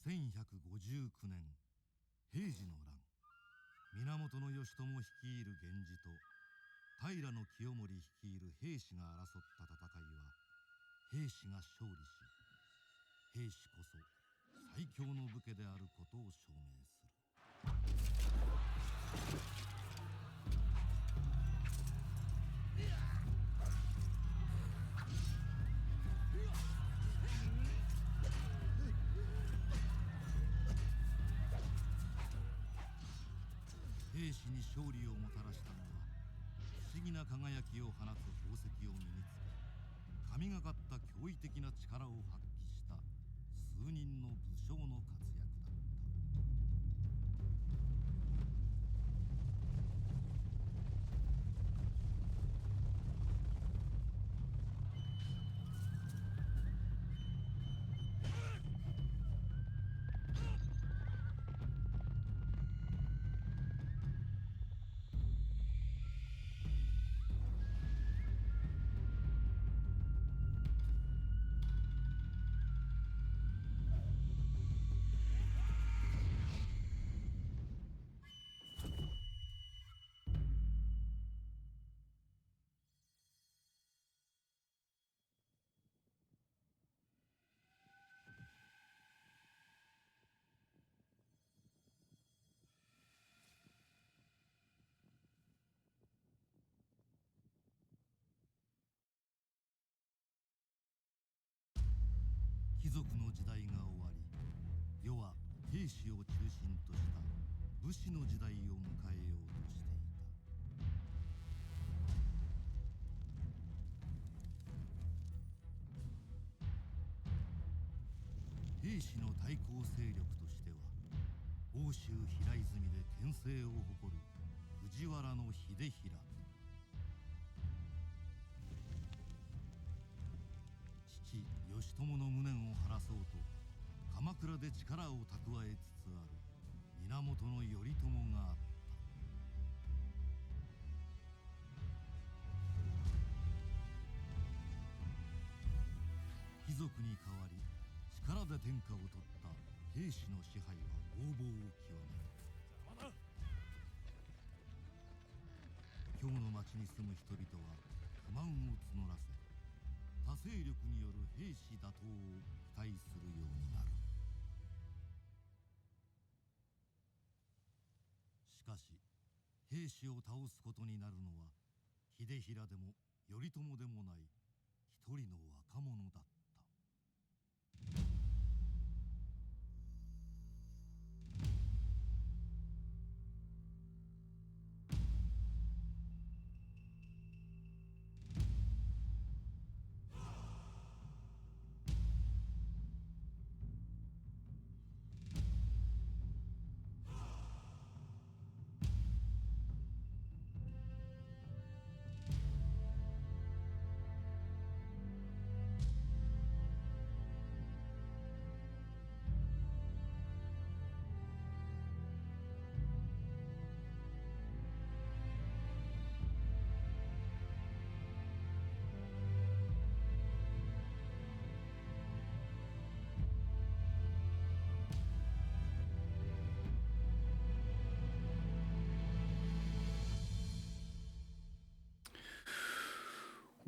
1159年、平治の乱、源義朝率いる源氏と平清盛率いる平氏が争った戦いは平氏が勝利し、平氏こそ最強の武家であることを証明する。平氏に勝利をもたらしたのは、不思議な輝きを放つ宝石を身につけ、神がかった驚異的な力を発揮した数人の武将の活躍だった。貴族の時代が終わり、世は兵士を中心とした武士の時代を迎えようとしていた。兵士の対抗勢力としては、奥州平泉で権勢を誇る藤原秀衡、父義朝の無念を晴らそうと鎌倉で力を蓄えつつある源頼朝があった。貴族に代わり力で天下を取った平氏の支配は横暴を極める。京の町に住む人々は不満を募らせ、他勢力による兵士打倒を期待するようになる。しかし兵士を倒すことになるのは秀衡でも頼朝でもない一人の若者だった。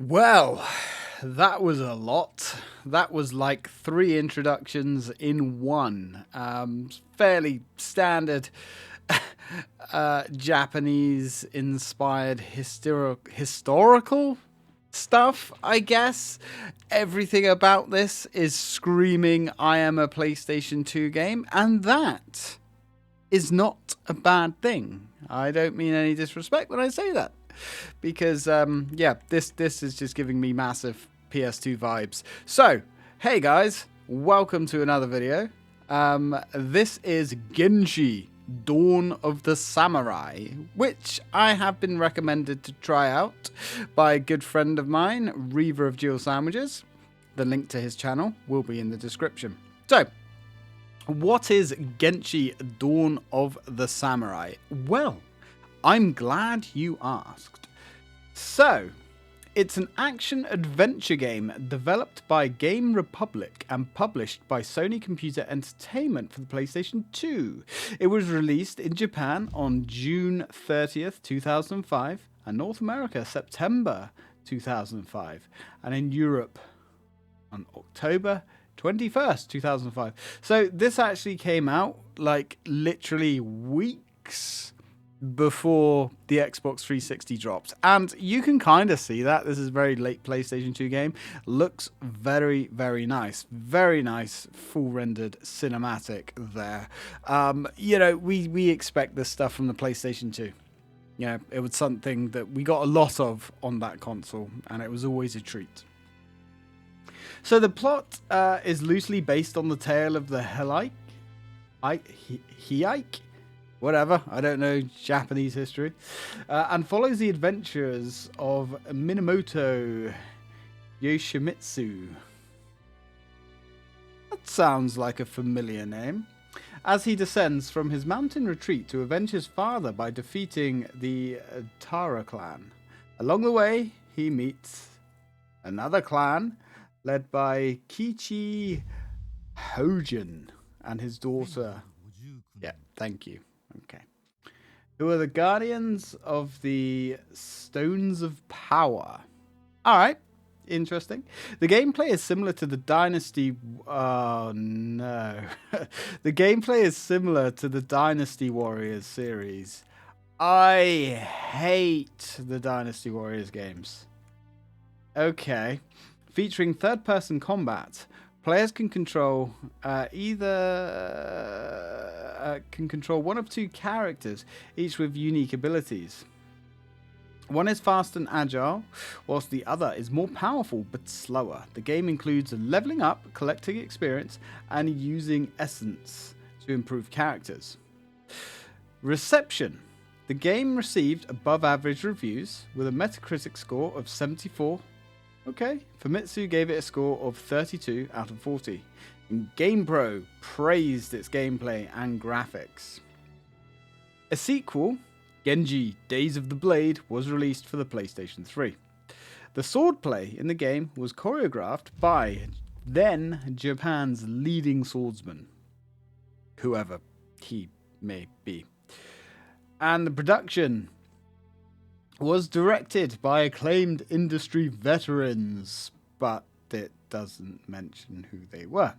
Well, that was a lot. That was like 3 introductions in one. Fairly standard Japanese-inspired historical stuff, I guess. Everything about this is screaming, I am a PlayStation 2 game, and that is not a bad thing. I don't mean any disrespect when I say that. Because, yeah, this is just giving me massive PS2 vibes. So, hey guys, welcome to another video. This is Genji, Dawn of the Samurai, which I have been recommended to try out by a good friend of mine, Reaver of Dual Sandwiches. The link to his channel will be in the description. So, what is Genji, Dawn of the Samurai? Well, I'm glad you asked. So, It's an action-adventure game developed by Game Republic and published by Sony Computer Entertainment for the PlayStation 2. It was released in Japan on June 30th, 2005, and North America September 2005, and in Europe on October 21st, 2005. So this actually came out like literally weeks before the Xbox 360 dropped, and you can kind of see that. This is a very late PlayStation 2 game. Looks very, very nice. Very nice full rendered cinematic there. You know, we expect this stuff from the PlayStation 2. You know, it was something that we got a lot of on that console, and it was always a treat. So the plot is loosely based on the tale of the Heike, whatever, I don't know Japanese history, and follows the adventures of Minamoto Yoshimitsu. That sounds like a familiar name. As he descends from his mountain retreat to avenge his father by defeating the Tara clan. Along the way, he meets another clan led by Kichi Hojin and his daughter. Yeah, thank you. Okay. Who are the guardians of the Stones of Power. Alright, interesting. The gameplay is similar to the Dynasty... Oh, no. The gameplay is similar to the Dynasty Warriors series. I hate the Dynasty Warriors games. Okay. Featuring third-person combat, players can control one of two characters, each with unique abilities. One is fast and agile, whilst the other is more powerful but slower. The game includes leveling up, collecting experience, and using essence to improve characters. Reception. The game received above-average reviews with a Metacritic score of 74. Okay, Famitsu gave it a score of 32 out of 40. And GamePro praised its gameplay and graphics. A sequel, Genji Days of the Blade, was released for the PlayStation 3. The swordplay in the game was choreographed by then Japan's leading swordsman, whoever he may be. And the production was directed by acclaimed industry veterans, but it doesn't mention who they were.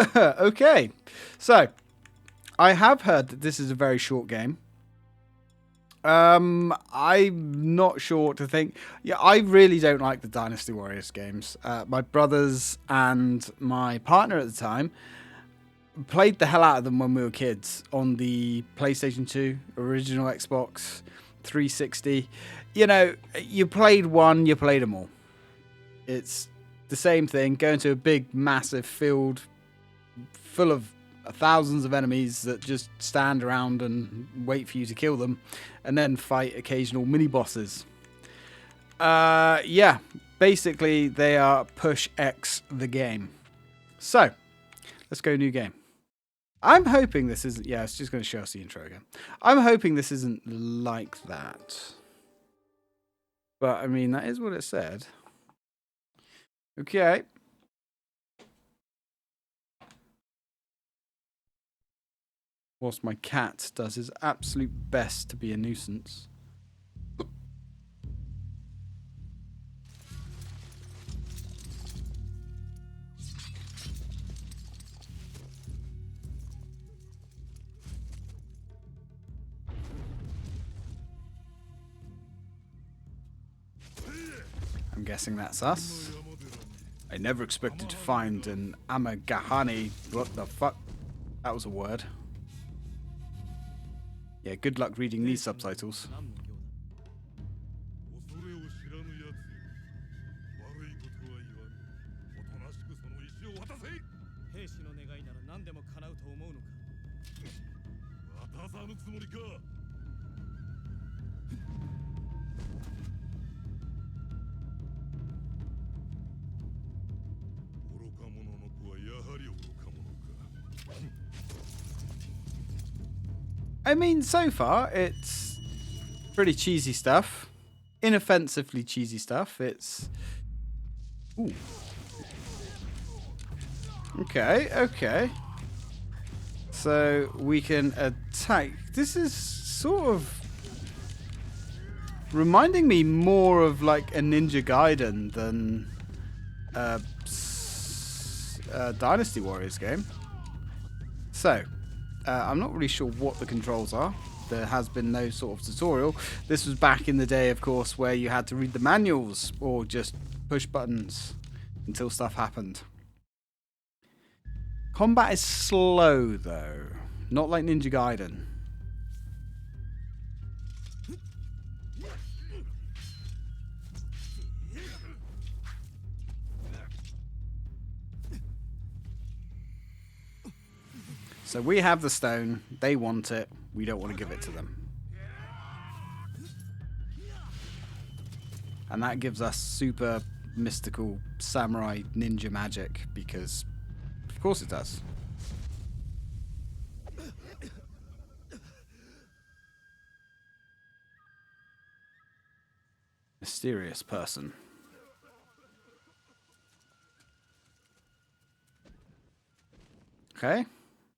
Okay, so I have heard that this is a very short game. I'm not sure what to think. Yeah, I really don't like the Dynasty Warriors games. My brothers and my partner at the time played the hell out of them when we were kids on the PlayStation 2, original Xbox 360. You know, you played one, you played them all. It's the same thing, go into a big, massive field full of thousands of enemies that just stand around and wait for you to kill them, and then fight occasional mini-bosses. Yeah, basically they are push X the game. So, let's go new game. I'm hoping this isn't... Yeah, it's just going to show us the intro again. I'm hoping this isn't like that. But, I mean, that is what it said. Okay. Whilst my cat does his absolute best to be a nuisance. I'm guessing that's us. I never expected to find an Amagahani. What the fuck? That was a word. Yeah, good luck reading these subtitles. I mean, so far, it's pretty cheesy stuff. inoffensively cheesy stuff. It's... Ooh. Okay, okay. So we can attack. This is sort of reminding me more of like a Ninja Gaiden than Dynasty Warriors game. So, I'm not really sure what the controls are. There has been no sort of tutorial. This was back in the day, of course, where you had to read the manuals or just push buttons until stuff happened. Combat is slow, though. Not like Ninja Gaiden. So we have the stone. They want it. We don't want to give it to them. And that gives us super mystical samurai ninja magic because, of course it does. Mysterious person. Okay.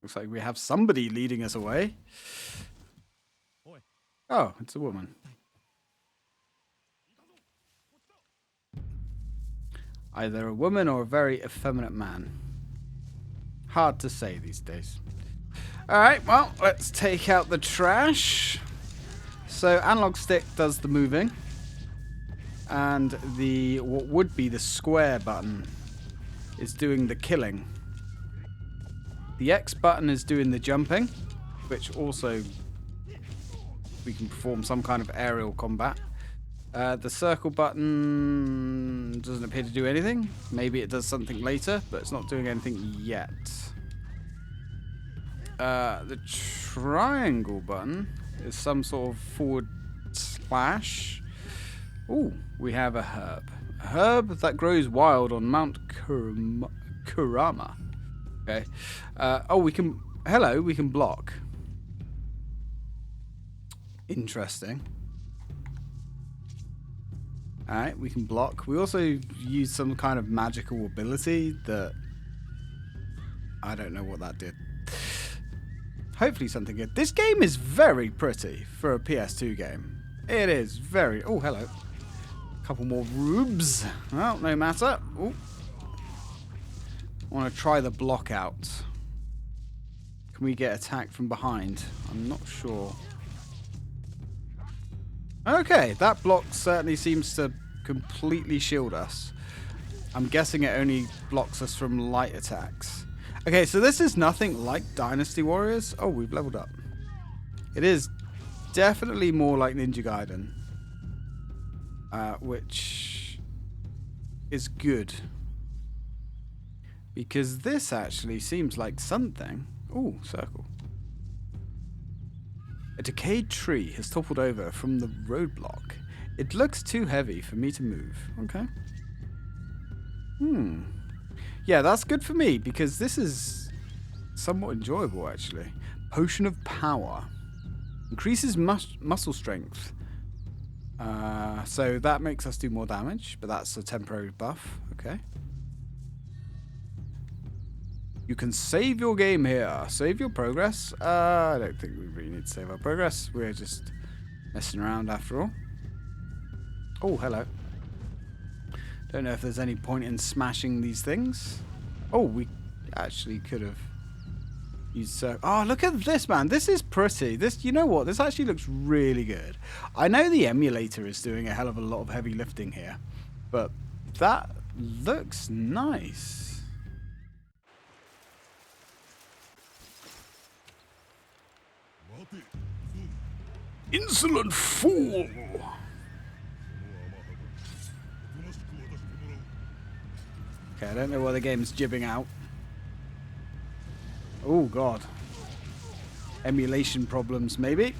Looks like we have somebody leading us away. Oh, it's a woman. Either a woman or a very effeminate man. Hard to say these days. Alright, well, let's take out the trash. So, analog stick does the moving. And the what would be the square button is doing the killing. The X button is doing the jumping, which also we can perform some kind of aerial combat. The circle button doesn't appear to do anything. Maybe it does something later, but it's not doing anything yet. The triangle button is some sort of forward slash. Ooh, we have a herb. A herb that grows wild on Mount Kurama. Okay. Oh, we can... Hello, we can block. Interesting. Alright, we can block. We also use some kind of magical ability that... I don't know what that did. Hopefully something good. This game is very pretty for a PS2 game. It is very... Oh, hello. Couple more rubes. Well, no matter. Ooh. I want to try the block out. Can we get attacked from behind? I'm not sure. Okay, that block certainly seems to completely shield us. I'm guessing it only blocks us from light attacks. Okay, so this is nothing like Dynasty Warriors. Oh, we've leveled up. It is definitely more like Ninja Gaiden. Which is good. Because this actually seems like something. Ooh, circle. A decayed tree has toppled over from the roadblock. It looks too heavy for me to move. Okay. Yeah, that's good for me because this is somewhat enjoyable actually. Potion of Power. Increases muscle strength. So that makes us do more damage, but that's a temporary buff. Okay. You can save your game here. Save your progress. I don't think we really need to save our progress. We're just messing around after all. Oh, hello. Don't know if there's any point in smashing these things. Oh, we actually could have used... oh, look at this, man. This is pretty. This, you know what? This actually looks really good. I know the emulator is doing a hell of a lot of heavy lifting here, but that looks nice. Insolent fool! Okay, I don't know what the game's jibbing out. Oh, God. Emulation problems, maybe?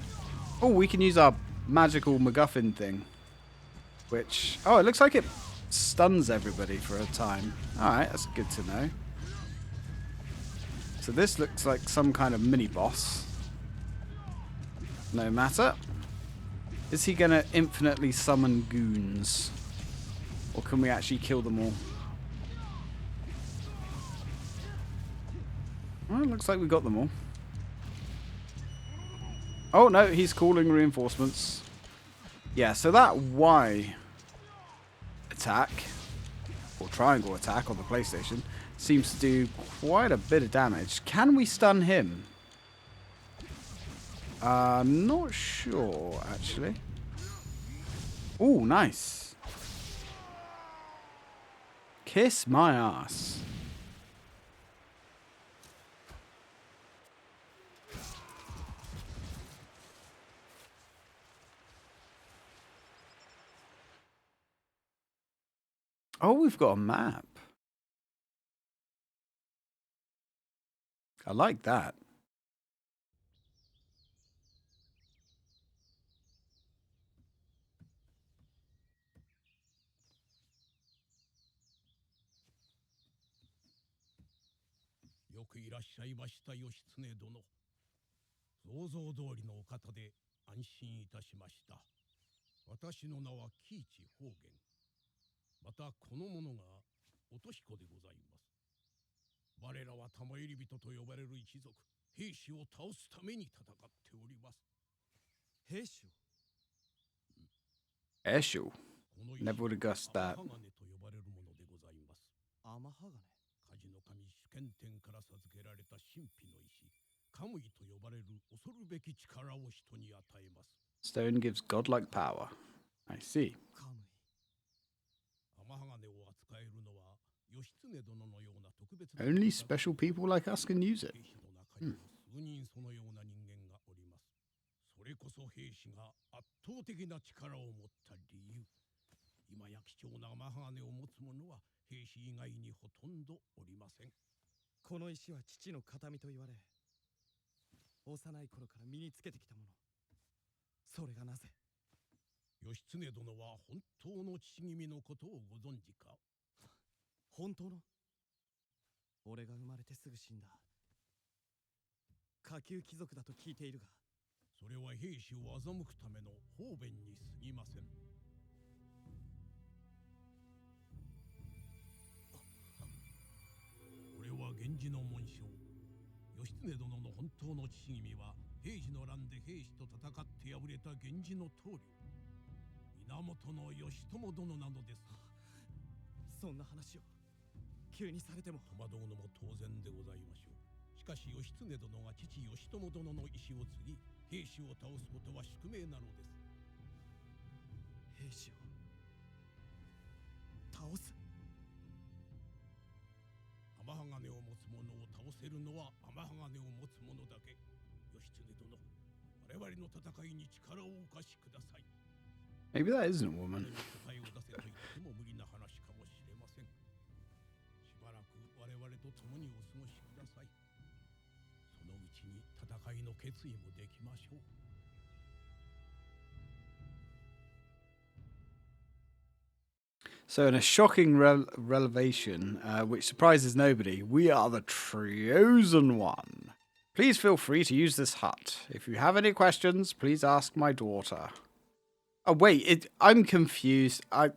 Oh, we can use our magical MacGuffin thing. Which... oh, it looks like it stuns everybody for a time. Alright, that's good to know. So this looks like some kind of mini-boss. No matter. Is he going to infinitely summon goons? Or can we actually kill them all? Well, it looks like we got them all. Oh, no, he's calling reinforcements. Yeah, so that Y attack, or triangle attack on the PlayStation, seems to do quite a bit of damage. Can we stun him? Not sure, actually. Oh, nice. Kiss my ass. Oh, we've got a map. I like that. Eshu. Never would have guessed that. Stone gives godlike power. I see. Only special people like us can use it. Maybe that isn't a woman. So in a shocking revelation, which surprises nobody, we are the chosen one. Please feel free to use this hut. If you have any questions, please ask my daughter. Oh, wait, I'm confused. All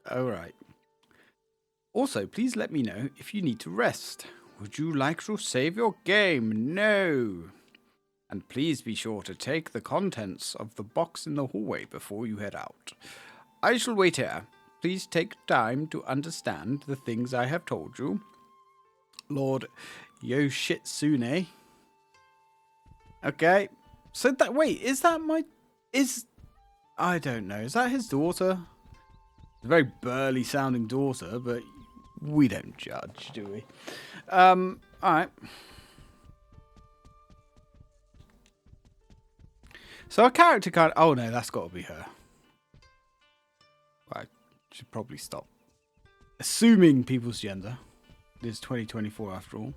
right. Also, please let me know if you need to rest. Would you like to save your game? No. And please be sure to take the contents of the box in the hallway before you head out. I shall wait here. Please take time to understand the things I have told you. Lord Yoshitsune. Okay. So that, wait, is that I don't know. Is that his daughter? A very burly sounding daughter, but we don't judge, do we? Alright. So our character card. Oh no, that's got to be her. I should probably stop assuming people's gender. It is 2024 after all.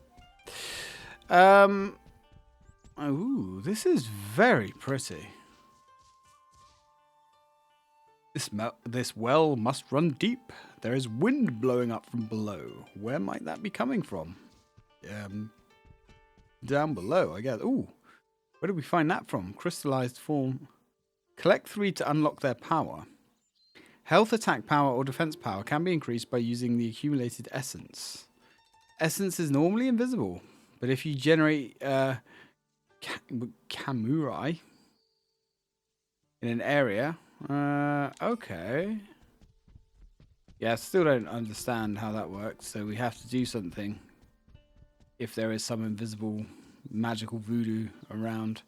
Oh, this is very pretty. This well must run deep. There is wind blowing up from below. Where might that be coming from? Down below, I guess. Ooh, where did we find that from? Crystallized form. Collect 3 to unlock their power. Health, attack power, or defense power can be increased by using the accumulated essence. Essence is normally invisible, but if you generate Kamurai in an area, okay. Yeah, I still don't understand how that works, so we have to do something if there is some invisible magical voodoo around.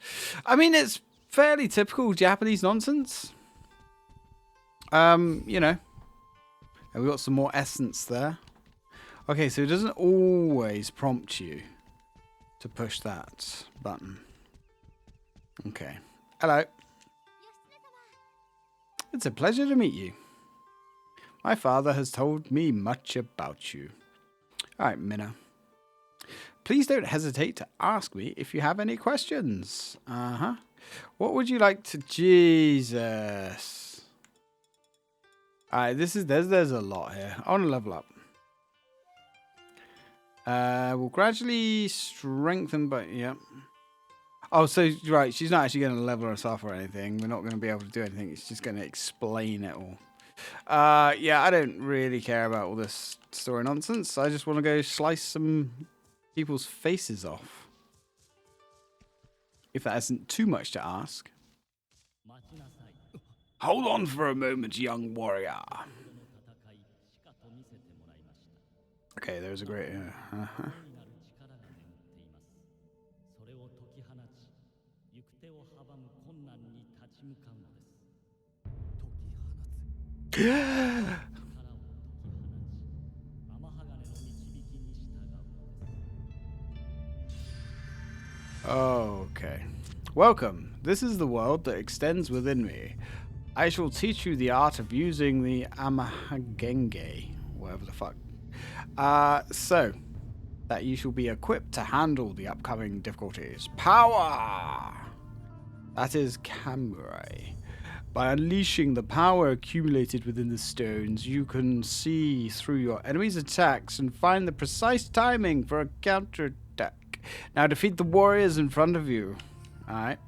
I mean, it's fairly typical Japanese nonsense. You know. And we got some more essence there. Okay, so it doesn't always prompt you to push that button. Okay. Hello. It's a pleasure to meet you. My father has told me much about you. Alright, Minna. Please don't hesitate to ask me if you have any questions. What would you like to... Jesus. Alright, there's a lot here. I want to level up. We'll gradually strengthen, but yeah. Oh, so right, she's not actually going to level herself or anything. We're not going to be able to do anything. It's just going to explain it all. Yeah, I don't really care about all this story nonsense. I just want to go slice some people's faces off. If that isn't too much to ask. Hold on for a moment, young warrior. Okay, there's a great... Okay. Welcome. This is the world that extends within me. I shall teach you the art of using the Amahagenge, whatever the fuck. So that you shall be equipped to handle the upcoming difficulties. Power! That is Kamurai. By unleashing the power accumulated within the stones, you can see through your enemy's attacks and find the precise timing for a counterattack. Now defeat the warriors in front of you. Alright.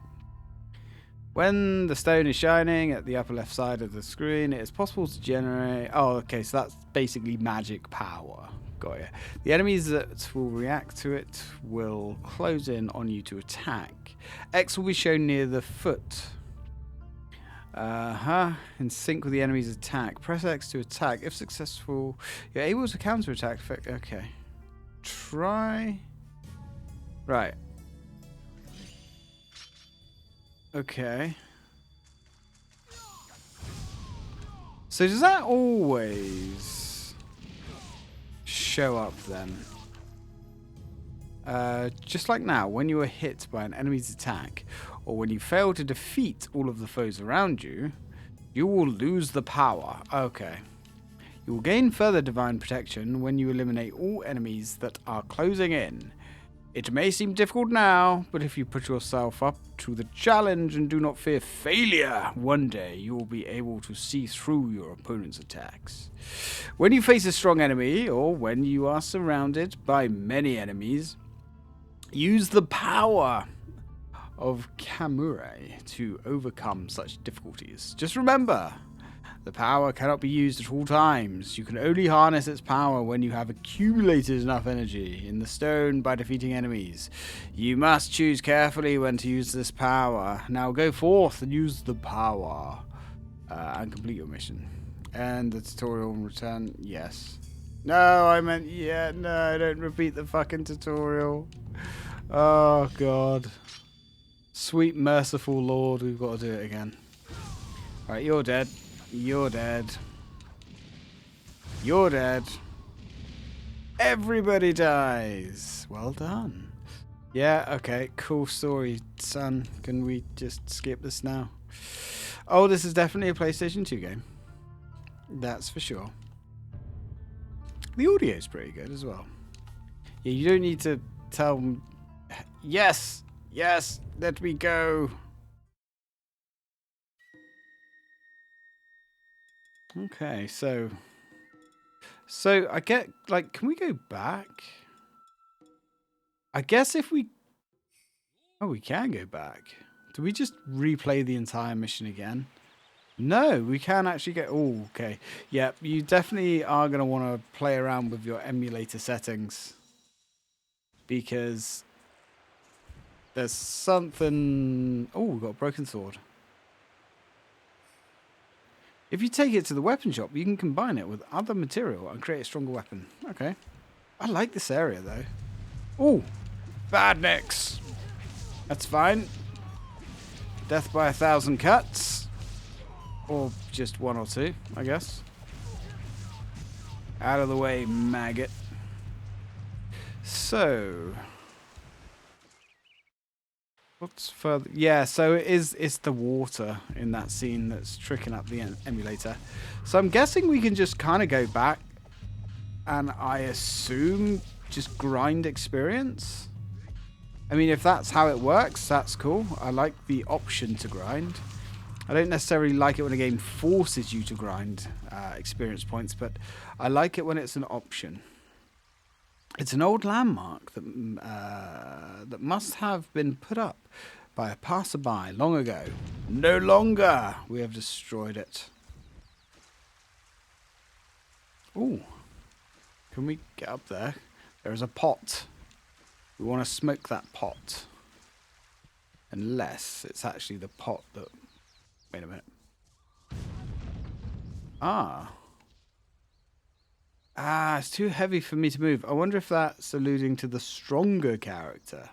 When the stone is shining at the upper left side of the screen, it is possible to generate... Oh, okay, so that's basically magic power. Got ya. The enemies that will react to it will close in on you to attack. X will be shown near the foot. In sync with the enemy's attack. Press X to attack. If successful, you're able to counterattack. Okay. Try. Right. Okay. So does that always show up then? Just like now, when you are hit by an enemy's attack, or when you fail to defeat all of the foes around you, you will lose the power. Okay. You will gain further divine protection when you eliminate all enemies that are closing in. It may seem difficult now, but if you put yourself up to the challenge and do not fear failure, one day you will be able to see through your opponent's attacks. When you face a strong enemy, or when you are surrounded by many enemies, use the power of Kamurai to overcome such difficulties. Just remember, the power cannot be used at all times. You can only harness its power when you have accumulated enough energy in the stone by defeating enemies. You must choose carefully when to use this power. Now go forth and use the power and complete your mission. And the tutorial will return. Yes. No, I meant yeah. No, don't repeat the fucking tutorial. Oh God. Sweet merciful Lord, we've got to do it again. Alright, you're dead. You're dead. You're dead. Everybody dies. Well done. Yeah, okay. Cool story, son. Can we just skip this now? Oh, this is definitely a PlayStation 2 game. That's for sure. The audio is pretty good as well. Yeah, you don't need to tell them... Yes! Yes! Let me go! Okay, so I get, like, can we go back? I guess if we... Oh, we can go back. Do we just replay the entire mission again? No, we can actually get... Oh, okay. Yeah, you definitely are going to want to play around with your emulator settings. Because there's something... Oh, we've got a broken sword. If you take it to the weapon shop, you can combine it with other material and create a stronger weapon. Okay. I like this area, though. Oh, bad necks. That's fine. Death by 1,000 cuts. Or just 1 or 2, I guess. Out of the way, maggot. So... What's further? Yeah, so it's the water in that scene that's tricking up the emulator. So I'm guessing we can just kind of go back and I assume just grind experience. I mean, if that's how it works, that's cool. I like the option to grind. I don't necessarily like it when a game forces you to grind experience points, but I like it when it's an option. It's an old landmark that that must have been put up by a passerby long ago. No longer. We have destroyed it. Ooh. Can we get up there? There is a pot. We want to smoke that pot. Unless it's actually the pot that... Wait a minute. It's too heavy for me to move. I wonder if that's alluding to the stronger character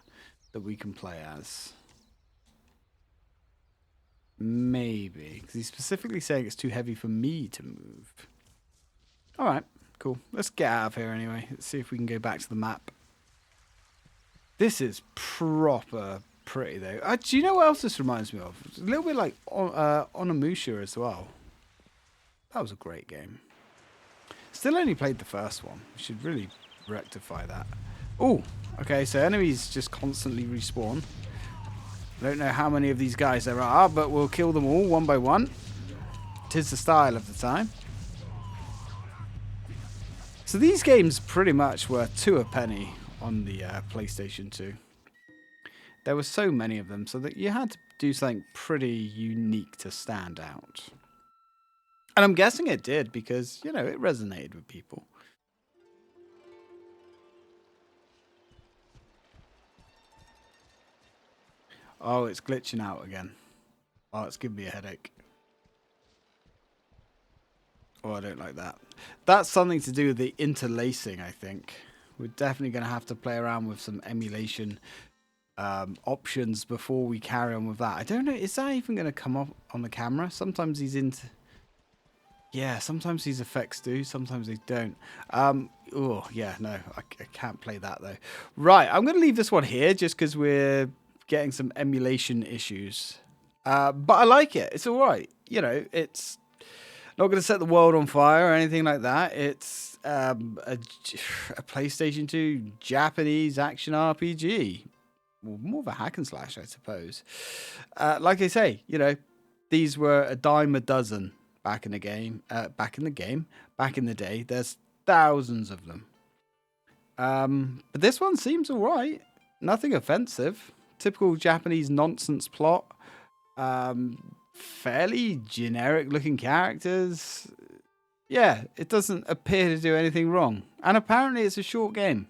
that we can play as. Maybe. Because he's specifically saying it's too heavy for me to move. Alright, cool. Let's get out of here anyway. Let's see if we can go back to the map. This is proper pretty though. Do you know what else this reminds me of? It's a little bit like Onimusha as well. That was a great game. Still only played the first one. We should really rectify that. Oh, okay, so enemies just constantly respawn. I don't know how many of these guys there are, but we'll kill them all one by one. 'Tis the style of the time. So these games pretty much were 2 a penny on the PlayStation 2. There were so many of them, so that you had to do something pretty unique to stand out. And I'm guessing it did because, you know, it resonated with people. Oh, it's glitching out again. Oh, it's giving me a headache. Oh, I don't like that. That's something to do with the interlacing, I think. We're definitely going to have to play around with some emulation options before we carry on with that. I don't know. Is that even going to come up on the camera? Sometimes he's into... Yeah, sometimes these effects do, sometimes they don't. Oh, yeah, no, I can't play that, though. Right, I'm going to leave this one here just because we're getting some emulation issues. But I like it. It's all right. You know, it's not going to set the world on fire or anything like that. It's a PlayStation 2 Japanese action RPG. Well, more of a hack and slash, I suppose. Like I say, you know, these were a dime a dozen. Back in the day, there's thousands of them. But this one seems all right. Nothing offensive. Typical Japanese nonsense plot. Fairly generic looking characters. Yeah, it doesn't appear to do anything wrong. And apparently it's a short game.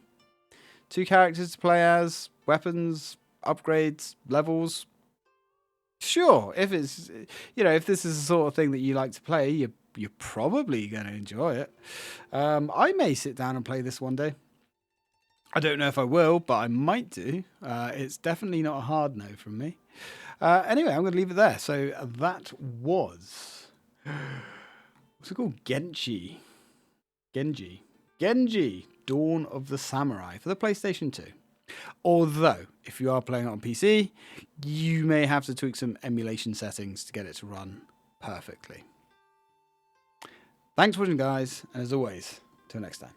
2 characters to play as, weapons, upgrades, levels. Sure, if it's, you know, if this is the sort of thing that you like to play, you're probably going to enjoy it. I may sit down and play this one day. I don't know if I will, but I might do. It's definitely not a hard no from me. Anyway, I'm going to leave it there. So that was, what's it called? Genji, Dawn of the Samurai for the PlayStation 2. Although, if you are playing it on PC, you may have to tweak some emulation settings to get it to run perfectly. Thanks for watching, guys, and as always, till next time.